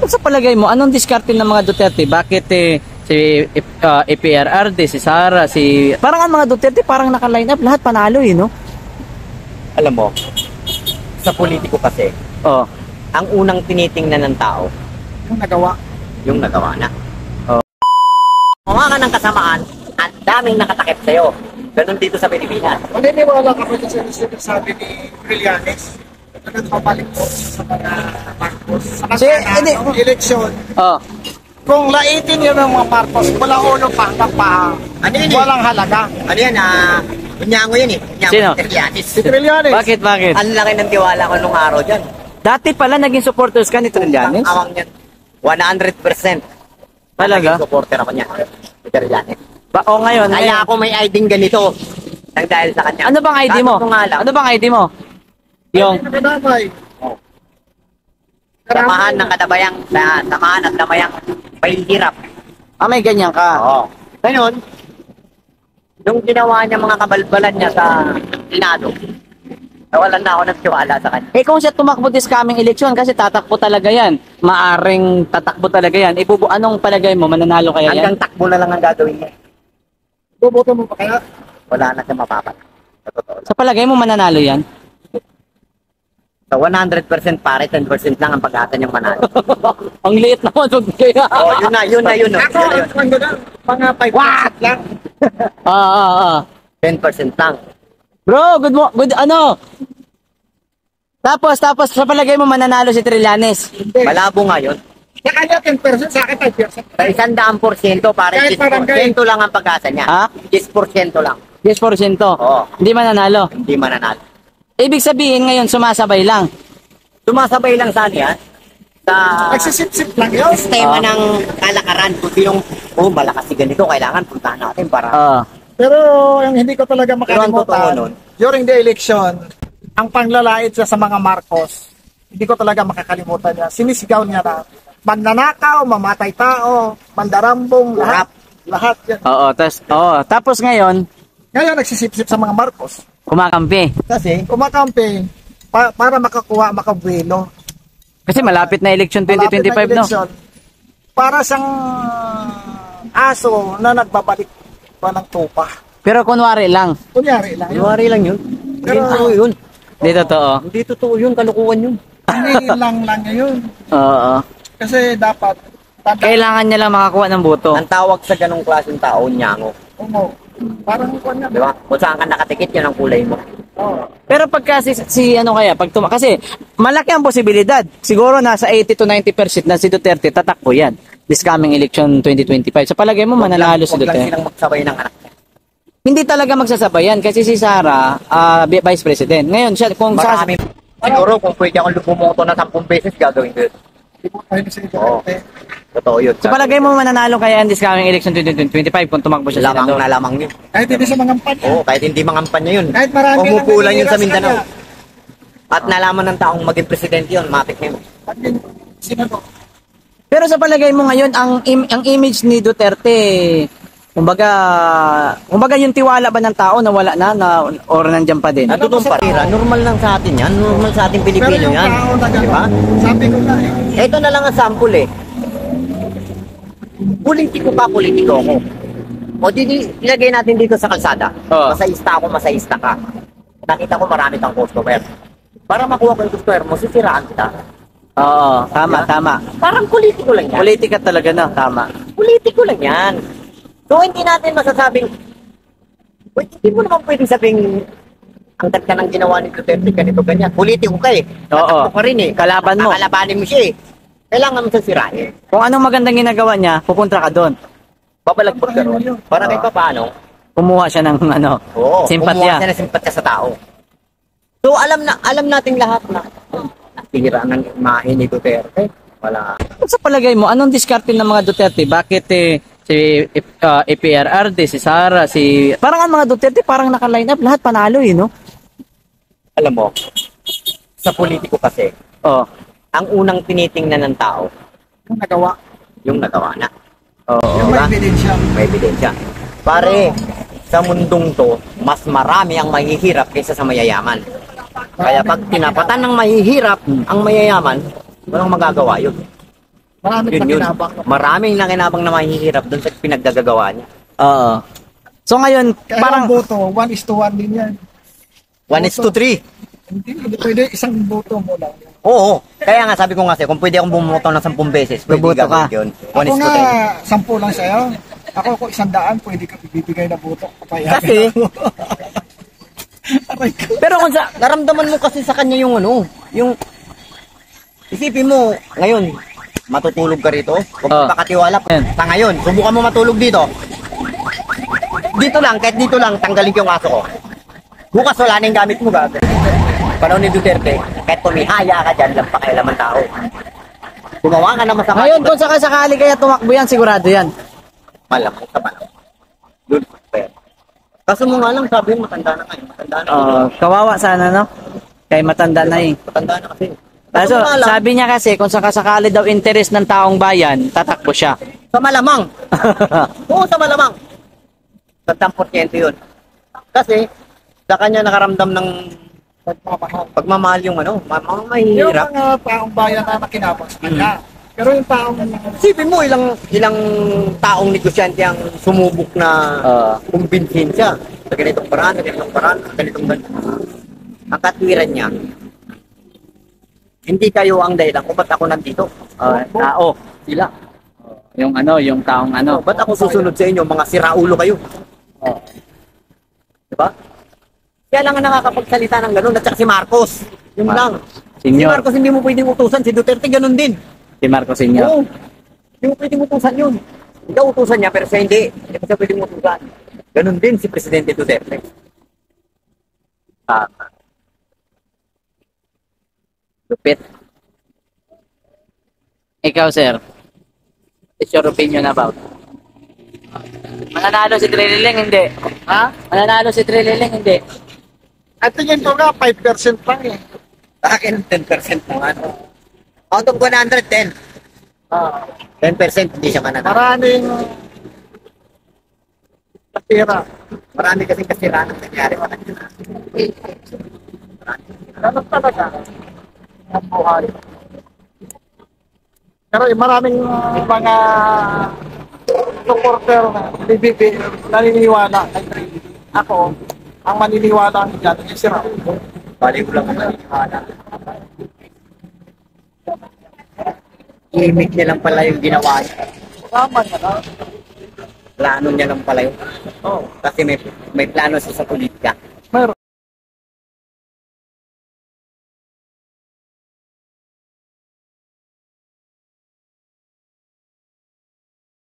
Sa palagay mo, anong diskarte ng mga Duterte? Bakit si PRRD, si Sara, parang ang mga Duterte parang naka-line up, lahat panalo no? Alam mo, sa politiko kasi, Oh. ang unang tinitingnan ng tao, yung nagawa na. Oh. Gumawa ka ng kasamaan, ang daming nakatakip sa'yo. Ganun dito sa Pilipinas. Maniniwala ka pa sa sinasabi ni Trillanes na nagpapalik po sa mga Marcos. Eleksyon. Oh. Kung laitin yun ng mga Marcos, wala ulo pa hanggang pa. Ano yun Walang halaga. Ano yan, Bunyango yun Bunyango Sino? Trillanes. Si Trillanes. Bakit? Ang laki ng tiwala ko nung araw dyan. Dati pala naging supporters ka ni Trillanes? Ang awang yan. 100%. Talaga? Naging supporter ako niya. Si Trillanes. Ngayon. Kaya ako may ID ganito. Nang dahil sa kanya. Ano bang ID mo? Sabi ko nga lang, Ano bang ID mo? Yung Kadamay. samahan ng katabayang, samahan at damayang may hirap. may ganyan ka. Oo. Ngayon, nung ginawa niya mga kabalbalan niya sa Senado, nawalan na ako ng tiwala sa kanya. Kung siya tumakbo this coming election, kasi tatakbo talaga yan. Maaring tatakbo talaga yan. Anong palagay mo? Mananalo kaya yan? Hanggang takbo na lang ang gagawin niya. Boboto mo pa kaya? Wala na siya mapapat. Sa totoo lang. Sa palagay mo, mananalo yan? Sa 100% pare, 10% lang ang pag-asa niyang manalo. Ang liit naman. Kaya. Oh, yun na. Ako, mga 5% lang. 10% lang. Bro, good Tapos sa palagay mo mananalo si Trillanes. Malabo ngayon. Sa kanya 10%, sa akin 5%. Sa 100% pare, Kahit 10% lang ang pag-asa niya. Ha? 10% lang. 10%. Oo. Hindi mananalo. Hindi mananalo. Ibig sabihin ngayon sumasabay lang. Sumasabay lang sa niya sa Nagsisip-sip lang yun. sistema ng kalakaran. Kung sinong, malakas si ganito, kailangan puntahan natin para... Pero yung hindi ko talaga Pero ang totoo makalimutan, nun, during the election, ang panglalait siya sa mga Marcos, hindi ko talaga makakalimutan niya. Sinisigaw niya na, magnanakaw, mamatay tao, mandarambong, lahat yan. Tapos ngayon, Ngayon, nagsisip-sip sa mga Marcos. kumakampi. kasi Kumakampi para makakuha, makabuelo. Kasi malapit na election 2025, Malapit na no? election. Para siyang aso na nagbabalik pa ng tupa. Pero kunwari lang. Kunyari lang yun. January lang yun. Hindi Pero- totoo yun. Hindi totoo. Hindi totoo yun, kalukuhan yun. Hindi lang yun. Oo. Kasi dapat Kailangan niya lang makakuha ng boto. Ang tawag sa ganong klaseng tao, nyango. parang kung Di ba? Kung saan ka nakatikit, yun ang kulay mo. Pero pagka kasi malaki ang posibilidad. Siguro nasa 80 to 90% na si Duterte tatakbo yan. This coming election 2025. Sa palagay mo mananalo si Huwag lang Duterte? silang magsabay ng anak niya. Hindi talaga magsasabayan kasi si Sara Vice President. Ngayon siya Marami. Siguro kung pwede akong bumoto na 10 beses, gagawin ko yun. Oo. Totoo yun. sa palagay mo mananalo kaya in this coming election 2025 kung tumakbo siya Lamang senador? na lamang yun. kahit hindi sa mga empat. Oo, kahit hindi mangampan niya yun. Kahit marami ang Umupulan yun sa naniniras Mindanao. kanya. At nalaman ng taong maging presidente yun, matik na yun. At yun, sino? Pero sa palagay mo ngayon ang image ni Duterte kumbaga yung tiwala ba ng tao nawala na or nandiyan pa din? Natutong parira, normal lang sa atin yan. Normal sa ating Pero Pilipino yung yan. tao na Di ba? gano'n, sabi ko na Ito na lang ang sample eh. Politiko ka, politiko ako. O ilagay natin dito sa kalsada. Oo. Masayista ako, masayista ka. Nakita ko marami kang customer. Para makuha ko yung customer mo, sisiraan kita. Oo, tama. Parang politiko lang yan. Politika talaga na, tama. Politiko lang yan. So hindi natin masasabing, hindi mo naman pwedeng sabing ang ganda ng ginawa ni Duterte, ganito, ganyan. Politiko ka eh. Oo. Tatakbo ka rin eh. Kalaban mo. Kakalabanin mo siya eh. Kailangan mo siya sirain. Kung anong magandang ginagawa niya, pupunta ka doon. Babalagbag ka ron. Para kahit paano, Kumuha siya ng oo, simpatya. kumuha siya ng simpatya sa tao. So alam nating lahat na tira ng mahin ni Duterte. Wala. Sa palagay mo, anong diskarte ng mga Duterte? Bakit si PRRD, si Sara, parang ang mga Duterte parang naka-line up, lahat panalo no? Alam mo, sa politiko kasi, Oh. ang unang tinitingnan ng tao, yung nagawa na. Oo. yung Diba? may ebidensya. May ebidensya. Pare, sa mundong to, mas marami ang mahihirap kaysa sa mayayaman. Kaya pag tinapatan ng mahihirap ang mayayaman, walang magagawa yun. Maraming Yun, yun. nakinabang. Maraming nakinabang na mahihirap doon sa pinagdagagawa niya. Oo. So ngayon, Kaya parang ang boto, 1:1 din yan. 1:3. Hindi pwede isang boto mo lang. Oo. Kaya nga sabi ko nga sa'yo, kung pwede akong bumoto ng 10 beses, pwede Bumoto ka. gagawin yun. Ako nga, 1:3. 10 lang sa'yo. Ako kung 100, pwede ka bibigay na boto. Kasi, Aray ko. pero kung sa, naramdaman mo kasi sa kanya yung ano, yung, isipin mo, ngayon, matutulog ka rito, huwag Oo. ka katiwala. Yan. Sa ngayon, subukan mo matulog dito. Dito lang, kahit dito lang, tanggalin ko yung aso ko. Bukas wala na yung gamit mo, gabi. Panahon ni Duterte, kahit tumihaya ka dyan, lang pakialaman tao. Gumawa ka na masama. ngayon kung sakasakali kaya tumakbo yan, sigurado yan. Malamang ka malamang. Doon pa yan. Kaso mo nga lang, sabi mo, matanda na ngayon. Matanda na. Kawawa sana, no? Kay matanda na eh. Matanda na kasi. Kaso, Kaso nga lang, sabi niya kasi, kung sakasakali daw interest ng taong bayan, tatakbo siya. sa malamang. Oo, sa malamang. 10% yun. Kasi, sa kanya nakaramdam ng Pagmamahal. pagmamahal yung ano, Yung mahihirap. mga taong bayan na nakinabang sa kanya. Pero yung taong Isipin mo, ilang taong negosyante ang sumubok na kumbinsin siya sa ganitong paraan, sa ganitong ganito. Ang katwiran niya, hindi kayo ang dahilan kung ba't ako nandito. Tao. Sila. Yung ano, yung taong ano. Ba't ako susunod sa inyo, mga siraulo kayo? Diba? Kaya lang ang nakakapagsalita ng gano'n, at saka si Marcos. Yung lang. Si Senyor. Marcos hindi mo pwedeng utusan, si Duterte ganun din. Si Marcos Senior. Oo. Hindi mo pwedeng utusan yun. Ikaw utusan niya, pero siya hindi. Hindi mo siya pwedeng utusan. Ganun din si Presidente Duterte. Lupit. Ikaw, sir. What's your opinion about? Mananalo si Trililing, hindi. ha? Mananalo si Trililing, hindi. At tingin ko nga, 5% lang eh. Sa akin, 10% naman. Out of 110, 10% hindi siya mananalo. Maraming katira. Marami kasing kasiraan ang nangyari sa kanya. Ganun talaga ang buhay. Pero maraming mga supporter na BBB naniniwala kay Trinity. Ako, ang maniniwala dyan ay si Raul. Bali ko lang ang naniniwala. Imig niya lang pala yung ginawa niya. Tama niya na. Plano niya lang pala yun. Kasi may plano siya sa politika.